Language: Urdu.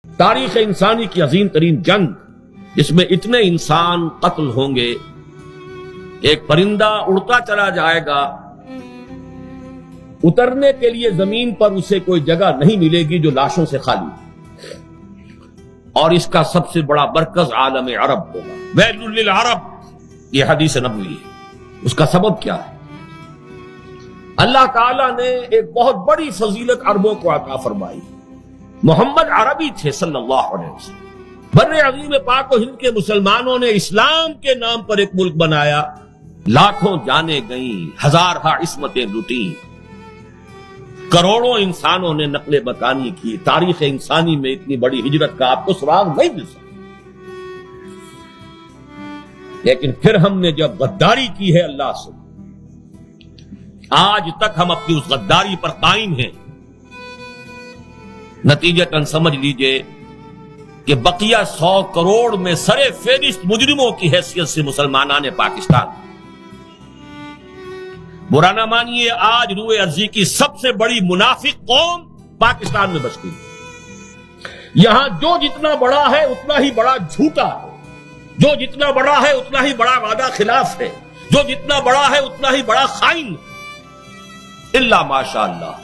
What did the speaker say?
تاریخ انسانی کی عظیم ترین جنگ جس میں اتنے انسان قتل ہوں گے، ایک پرندہ اڑتا چلا جائے گا، اترنے کے لیے زمین پر اسے کوئی جگہ نہیں ملے گی جو لاشوں سے خالی، اور اس کا سب سے بڑا مرکز عالم عرب ہوگا۔ ویل للعرب، یہ حدیث نبوی ہے۔ اس کا سبب کیا ہے؟ اللہ تعالیٰ نے ایک بہت بڑی فضیلت عربوں کو عطا فرمائی۔ محمد عربی تھے صلی اللہ علیہ وسلم۔ بر عظیم پاک و ہند کے مسلمانوں نے اسلام کے نام پر ایک ملک بنایا، لاکھوں جانیں گئیں، ہزارہا عصمتیں لٹیں، کروڑوں انسانوں نے نقل مکانی کی۔ تاریخ انسانی میں اتنی بڑی ہجرت کا آپ کو سراغ نہیں مل سکتا۔ لیکن پھر ہم نے جب غداری کی ہے اللہ سے، آج تک ہم اپنی اس غداری پر قائم ہیں۔ نتیجتاً سمجھ لیجئے کہ بقیہ 100 کروڑ میں سر فہرست مجرموں کی حیثیت سے مسلمانان پاکستان، برا نہ مانیے، آج روئے ارضی کی سب سے بڑی منافق قوم پاکستان میں بستی ہے۔ یہاں جو جتنا بڑا ہے اتنا ہی بڑا جھوٹا ہے، جو جتنا بڑا ہے اتنا ہی بڑا وعدہ خلاف ہے، جو جتنا بڑا ہے اتنا ہی بڑا خائن ہے، الا ماشاء اللہ۔